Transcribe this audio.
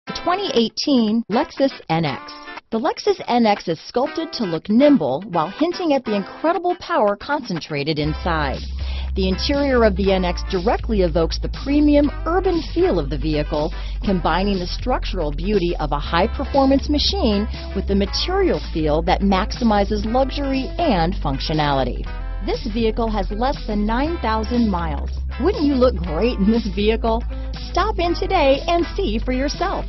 The 2018 Lexus NX. The Lexus NX is sculpted to look nimble while hinting at the incredible power concentrated inside. The interior of the NX directly evokes the premium urban feel of the vehicle, combining the structural beauty of a high-performance machine with the material feel that maximizes luxury and functionality. This vehicle has less than 9,000 miles. Wouldn't you look great in this vehicle? Stop in today and see for yourself.